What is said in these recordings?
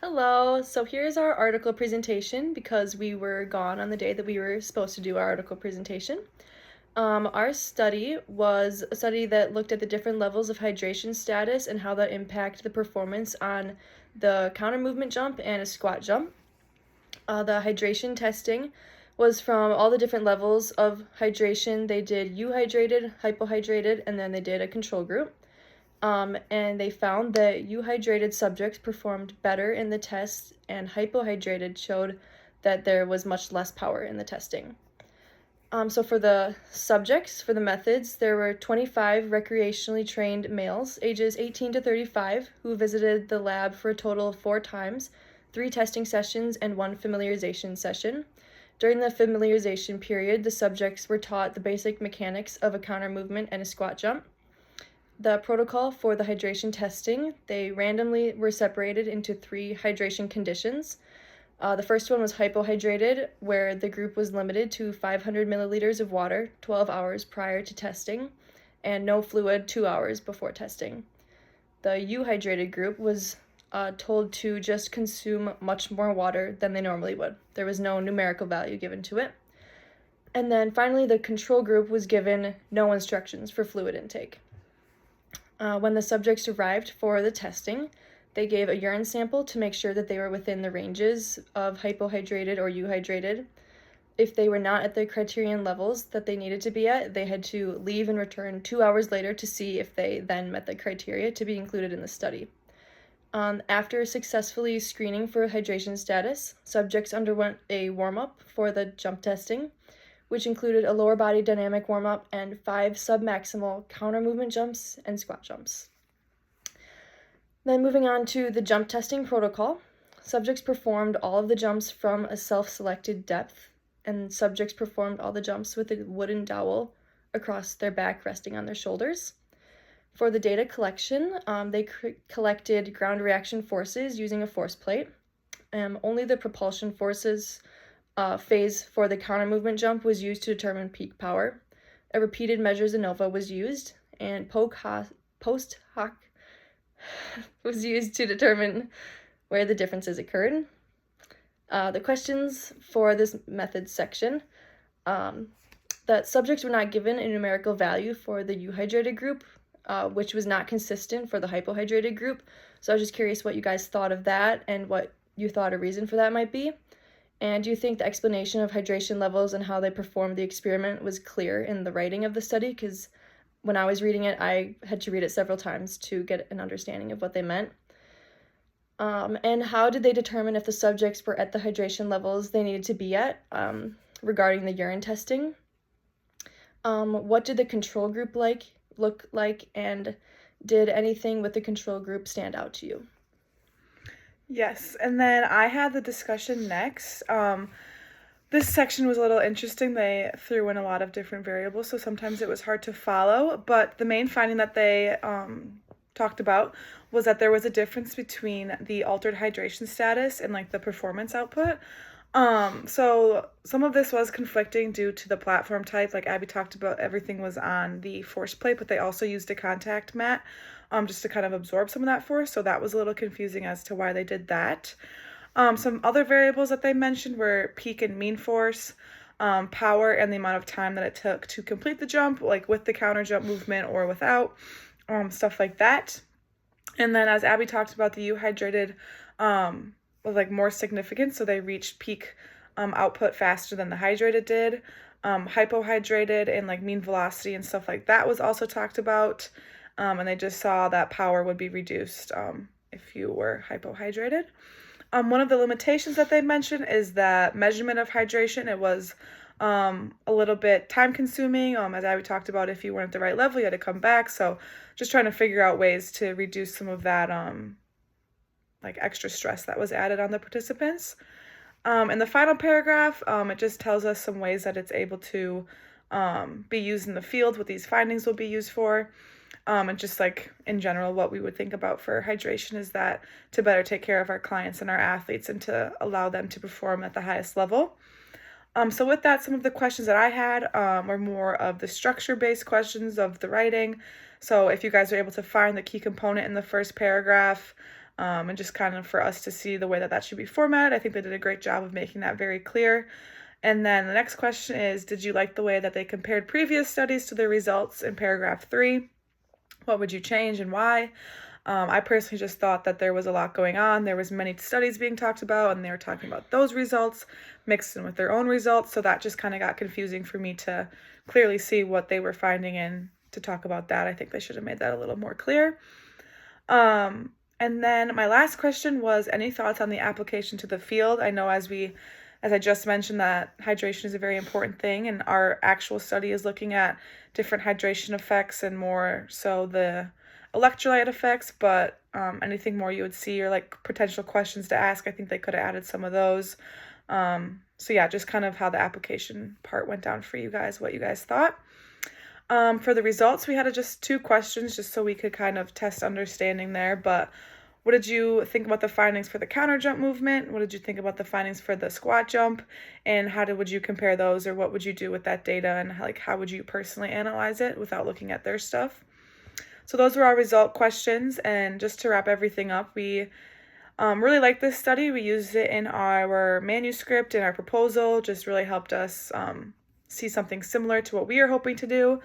Hello, so here's our article presentation because we were gone on the day that we were supposed to do our article presentation. Our study was a study that looked at the different levels of hydration status and how that impact the performance on the counter movement jump and a squat jump. The hydration testing was from all the different levels of hydration. They did euhydrated, hypohydrated, and then they did a control group. And they found that euhydrated subjects performed better in the test, and hypohydrated showed that there was much less power in the testing. So for the subjects, for the methods, there were 25 recreationally trained males, ages 18 to 35, who visited the lab for a total of 4 times, 3 testing sessions, and 1 familiarization session. During the familiarization period, the subjects were taught the basic mechanics of a counter movement and a squat jump. The protocol for the hydration testing, they randomly were separated into 3 hydration conditions. The first one was hypohydrated, where the group was limited to 500 milliliters of water 12 hours prior to testing, and no fluid 2 hours before testing. The euhydrated group was told to just consume much more water than they normally would. There was no numerical value given to it. And then finally, the control group was given no instructions for fluid intake. When the subjects arrived for the testing, they gave a urine sample to make sure that they were within the ranges of hypohydrated or euhydrated. If they were not at the criterion levels that they needed to be at, they had to leave and return 2 hours later to see if they then met the criteria to be included in the study. After successfully screening for hydration status, subjects underwent a warm-up for the jump testing, which included a lower body dynamic warm-up and 5 submaximal counter movement jumps and squat jumps. Then moving on to the jump testing protocol, subjects performed all of the jumps from a self-selected depth, and subjects performed all the jumps with a wooden dowel across their back resting on their shoulders. For the data collection, they collected ground reaction forces using a force plate. Only the propulsion forces phase for the counter movement jump was used to determine peak power. A repeated measures ANOVA was used, and post hoc was used to determine where the differences occurred. The questions for this method section, that subjects were not given a numerical value for the euhydrated group, which was not consistent for the hypohydrated group. So I was just curious what you guys thought of that and what you thought a reason for that might be. And do you think the explanation of hydration levels and how they performed the experiment was clear in the writing of the study? Because when I was reading it, I had to read it several times to get an understanding of what they meant. And how did they determine if the subjects were at the hydration levels they needed to be at regarding the urine testing? What did the control group look like, and did anything with the control group stand out to you? Yes, and then I had the discussion next. This section was a little interesting. They threw in a lot of different variables, so sometimes it was hard to follow. But the main finding that they talked about was that there was a difference between the altered hydration status and like the performance output. So some of this was conflicting due to the platform type. Like Abby talked about, everything was on the force plate, but they also used a contact mat just to kind of absorb some of that force. So that was a little confusing as to why they did that. Some other variables that they mentioned were peak and mean force, power, and the amount of time that it took to complete the jump, like with the counter jump movement or without, stuff like that. And then as Abby talked about, the euhydrated was like more significant, so they reached peak output faster than the hydrated did. Hypohydrated and like mean velocity and stuff like that was also talked about, and they just saw that power would be reduced if you were hypohydrated. One of the limitations that they mentioned is that measurement of hydration. It was a little bit time consuming. As Abby talked about, if you weren't at the right level, you had to come back. So just trying to figure out ways to reduce some of that like extra stress that was added on the participants. In the final paragraph, it just tells us some ways that it's able to be used in the field, what these findings will be used for. And just like in general, what we would think about for hydration is that to better take care of our clients and our athletes and to allow them to perform at the highest level. So with that, some of the questions that I had were more of the structure-based questions of the writing. So if you guys are able to find the key component in the first paragraph, and just kind of for us to see the way that that should be formatted. I think they did a great job of making that very clear. And then the next question is, did you like the way that they compared previous studies to their results in paragraph 3? What would you change and why? I personally just thought that there was a lot going on. There was many studies being talked about, and they were talking about those results mixed in with their own results. So that just kind of got confusing for me to clearly see what they were finding and to talk about that. I think they should have made that a little more clear. And then my last question was, any thoughts on the application to the field? I know as I just mentioned, that hydration is a very important thing, and our actual study is looking at different hydration effects and more so the electrolyte effects, but anything more you would see or like potential questions to ask, I think they could have added some of those. So yeah, just kind of how the application part went down for you guys, what you guys thought. For the results, we had just 2 questions just so we could kind of test understanding there, but what did you think about the findings for the counter jump movement? What did you think about the findings for the squat jump? And would you compare those, or what would you do with that data, and how would you personally analyze it without looking at their stuff? So those were our result questions, and just to wrap everything up, we really liked this study. We used it in our manuscript, in our proposal, just really helped us see something similar to what we are hoping to do,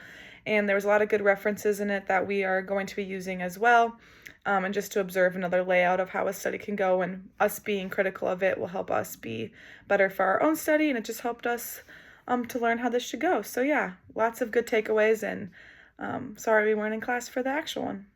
and there was a lot of good references in it that we are going to be using as well, and just to observe another layout of how a study can go, and us being critical of it will help us be better for our own study, and it just helped us to learn how this should go. So yeah, lots of good takeaways, and sorry we weren't in class for the actual one.